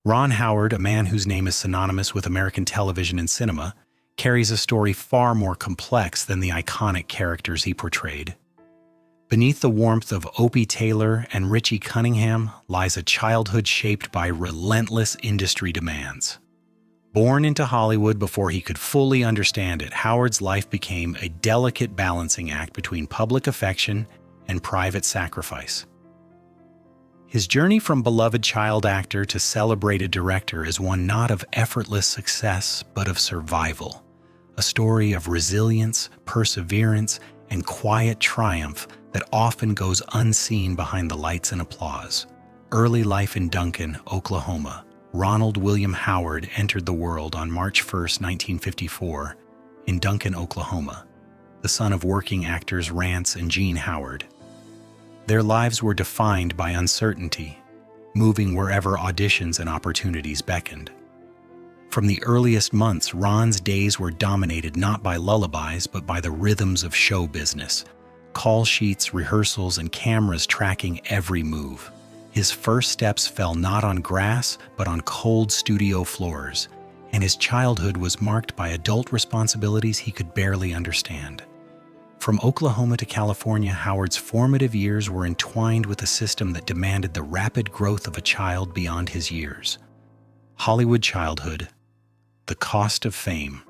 Ron Howard, a man whose name is synonymous with American television and cinema, carries a story far more complex than the iconic characters he portrayed. Beneath the warmth of Opie Taylor and Richie Cunningham lies a childhood shaped by relentless industry demands. Born into Hollywood before he could fully understand it, Howard's life became a delicate balancing act between public affection and private sacrifice. His journey from beloved child actor to celebrated director is one not of effortless success, but of survival. A story of resilience, perseverance, and quiet triumph that often goes unseen behind the lights and applause. Early life in Duncan, Oklahoma. Ronald William Howard entered the world on March 1, 1954, in Duncan, Oklahoma, the son of working actors Rance and Jean Howard. Their lives were defined by uncertainty, moving wherever auditions and opportunities beckoned. From the earliest months, Ron's days were dominated not by lullabies, but by the rhythms of show business. Call sheets, rehearsals, and cameras tracking every move. His first steps fell not on grass, but on cold studio floors, and his childhood was marked by adult responsibilities he could barely understand. From Oklahoma to California, Howard's formative years were entwined with a system that demanded the rapid growth of a child beyond his years. Hollywood childhood, the cost of fame.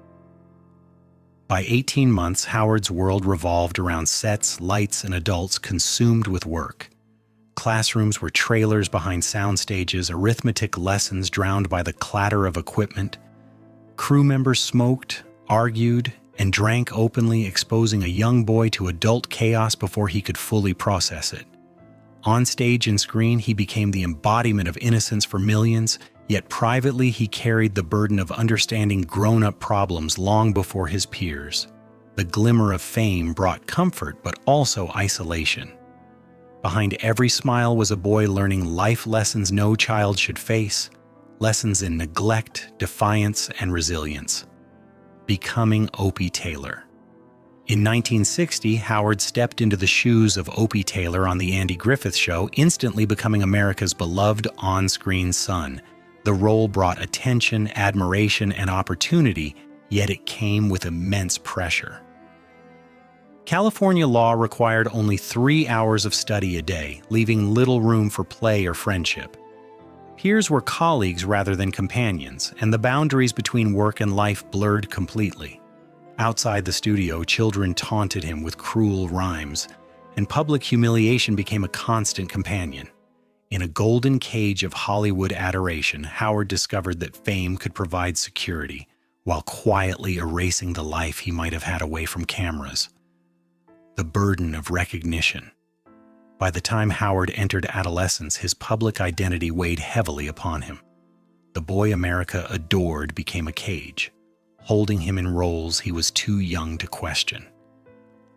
By 18 months, Howard's world revolved around sets, lights, and adults consumed with work. Classrooms were trailers behind sound stages, arithmetic lessons drowned by the clatter of equipment. Crew members smoked, argued, and drank openly, exposing a young boy to adult chaos before he could fully process it. On stage and screen, he became the embodiment of innocence for millions, yet privately he carried the burden of understanding grown-up problems long before his peers. The glimmer of fame brought comfort, but also isolation. Behind every smile was a boy learning life lessons no child should face, lessons in neglect, defiance, and resilience. Becoming Opie Taylor. In 1960, Howard stepped into the shoes of Opie Taylor on The Andy Griffith Show, instantly becoming America's beloved on-screen son. The role brought attention, admiration, and opportunity, yet it came with immense pressure. California law required only 3 hours of study a day, leaving little room for play or friendship. Peers were colleagues rather than companions, and the boundaries between work and life blurred completely. Outside the studio, children taunted him with cruel rhymes, and public humiliation became a constant companion. In a golden cage of Hollywood adoration, Howard discovered that fame could provide security, while quietly erasing the life he might have had away from cameras. The burden of recognition. By the time Howard entered adolescence, his public identity weighed heavily upon him. The boy America adored became a cage, holding him in roles he was too young to question.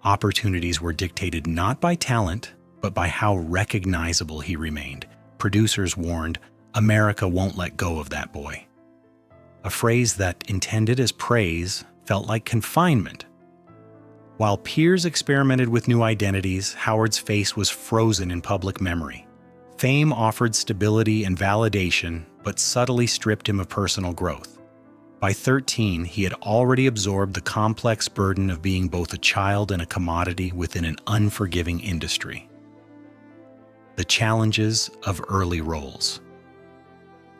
Opportunities were dictated not by talent, but by how recognizable he remained. Producers warned, "America won't let go of that boy." A phrase that, intended as praise, felt like confinement. While peers experimented with new identities, Howard's face was frozen in public memory. Fame offered stability and validation, but subtly stripped him of personal growth. By 13, he had already absorbed the complex burden of being both a child and a commodity within an unforgiving industry. The challenges of early roles.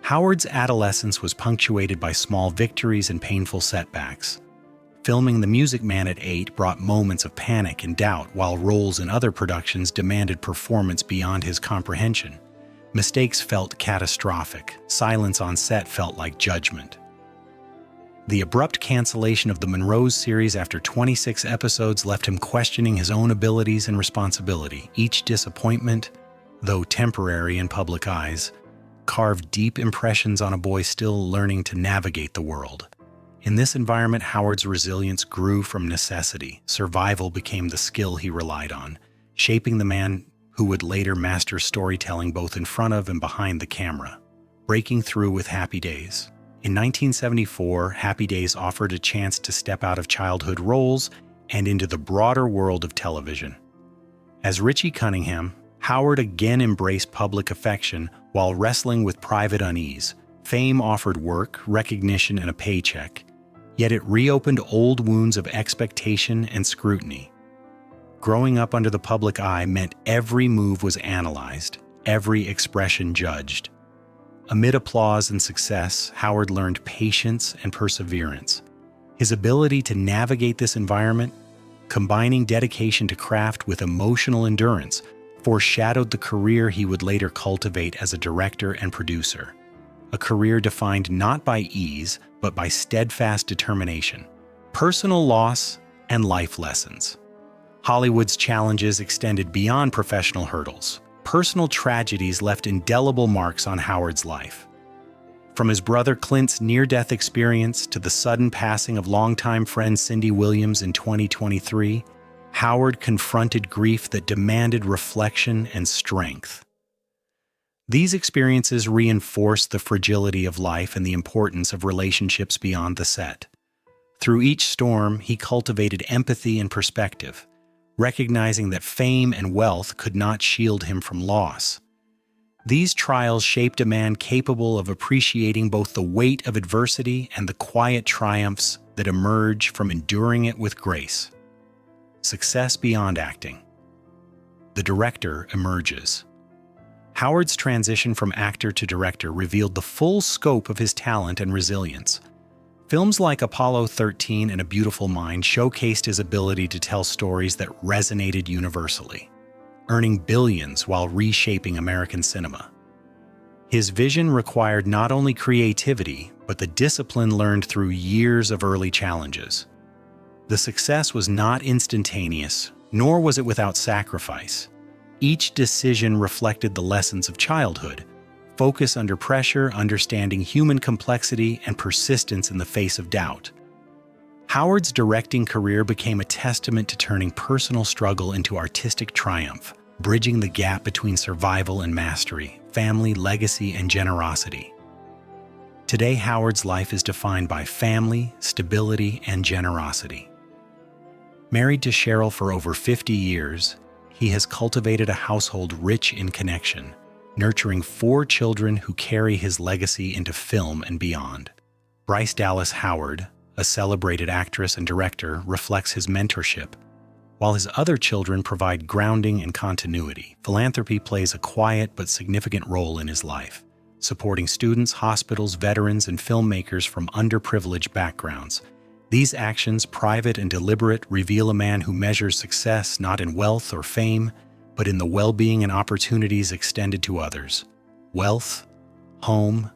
Howard's adolescence was punctuated by small victories and painful setbacks. Filming The Music Man at 8 brought moments of panic and doubt, while roles in other productions demanded performance beyond his comprehension. Mistakes felt catastrophic. Silence on set felt like judgment. The abrupt cancellation of the Monroe's series after 26 episodes left him questioning his own abilities and responsibility. Each disappointment, though temporary in public eyes, carved deep impressions on a boy still learning to navigate the world. In this environment, Howard's resilience grew from necessity. Survival became the skill he relied on, shaping the man who would later master storytelling both in front of and behind the camera. Breaking through with Happy Days. In 1974, Happy Days offered a chance to step out of childhood roles and into the broader world of television. As Richie Cunningham, Howard again embraced public affection while wrestling with private unease. Fame offered work, recognition, and a paycheck, yet it reopened old wounds of expectation and scrutiny. Growing up under the public eye meant every move was analyzed, every expression judged. Amid applause and success, Howard learned patience and perseverance. His ability to navigate this environment, combining dedication to craft with emotional endurance, foreshadowed the career he would later cultivate as a director and producer. A career defined not by ease, but by steadfast determination, personal loss, and life lessons. Hollywood's challenges extended beyond professional hurdles. Personal tragedies left indelible marks on Howard's life. From his brother Clint's near-death experience to the sudden passing of longtime friend Cindy Williams in 2023, Howard confronted grief that demanded reflection and strength. These experiences reinforced the fragility of life and the importance of relationships beyond the set. Through each storm, he cultivated empathy and perspective, recognizing that fame and wealth could not shield him from loss. These trials shaped a man capable of appreciating both the weight of adversity and the quiet triumphs that emerge from enduring it with grace. Success beyond acting. The director emerges. Howard's transition from actor to director revealed the full scope of his talent and resilience. Films like Apollo 13 and A Beautiful Mind showcased his ability to tell stories that resonated universally, earning billions while reshaping American cinema. His vision required not only creativity, but the discipline learned through years of early challenges. The success was not instantaneous, nor was it without sacrifice. Each decision reflected the lessons of childhood: focus under pressure, understanding human complexity, and persistence in the face of doubt. Howard's directing career became a testament to turning personal struggle into artistic triumph, bridging the gap between survival and mastery, family, legacy, and generosity. Today, Howard's life is defined by family, stability, and generosity. Married to Cheryl for over 50 years, he has cultivated a household rich in connection, nurturing 4 children who carry his legacy into film and beyond. Bryce Dallas Howard, a celebrated actress and director, reflects his mentorship. While his other children provide grounding and continuity, philanthropy plays a quiet but significant role in his life, supporting students, hospitals, veterans, and filmmakers from underprivileged backgrounds. These actions, private and deliberate, reveal a man who measures success not in wealth or fame, but in the well-being and opportunities extended to others. Wealth, home,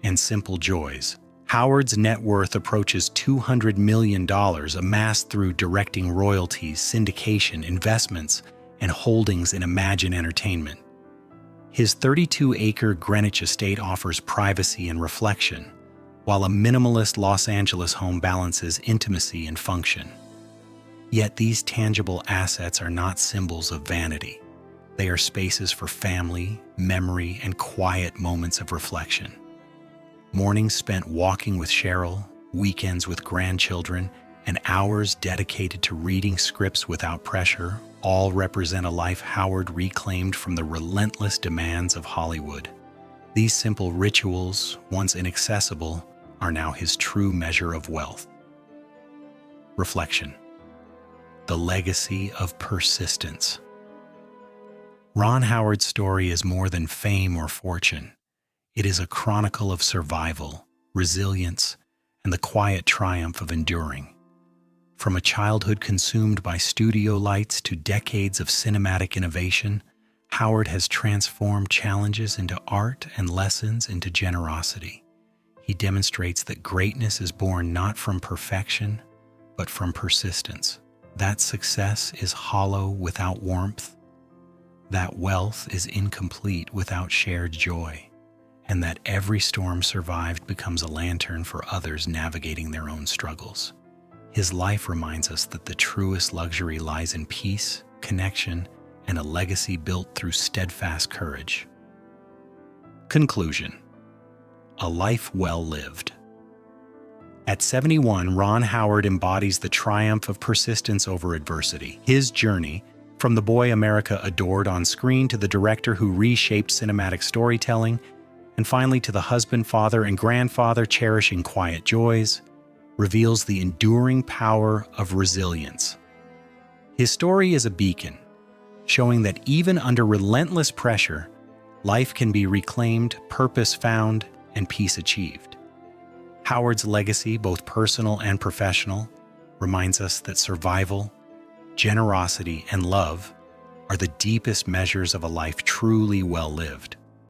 and simple joys. Howard's net worth approaches $200 million, amassed through directing royalties, syndication, investments, and holdings in Imagine Entertainment. His 32-acre Greenwich estate offers privacy and reflection, while a minimalist Los Angeles home balances intimacy and function. Yet these tangible assets are not symbols of vanity. They are spaces for family, memory, and quiet moments of reflection. Mornings spent walking with Cheryl, weekends with grandchildren, and hours dedicated to reading scripts without pressure all represent a life Howard reclaimed from the relentless demands of Hollywood. These simple rituals, once inaccessible, are now his true measure of wealth. Reflection. The legacy of persistence. Ron Howard's story is more than fame or fortune. It is a chronicle of survival, resilience, and the quiet triumph of enduring. From a childhood consumed by studio lights to decades of cinematic innovation, Howard has transformed challenges into art and lessons into generosity. He demonstrates that greatness is born not from perfection, but from persistence. That success is hollow without warmth, that wealth is incomplete without shared joy, and that every storm survived becomes a lantern for others navigating their own struggles. His life reminds us that the truest luxury lies in peace, connection, and a legacy built through steadfast courage. Conclusion. A life well lived. At 71, Ron Howard embodies the triumph of persistence over adversity. His journey, from the boy America adored on screen to the director who reshaped cinematic storytelling, And finally, to the husband, father, and grandfather cherishing quiet joys, reveals the enduring power of resilience. His story is a beacon, showing that even under relentless pressure, life can be reclaimed, purpose found, and peace achieved. Howard's legacy, both personal and professional, reminds us that survival, generosity, and love are the deepest measures of a life truly well lived.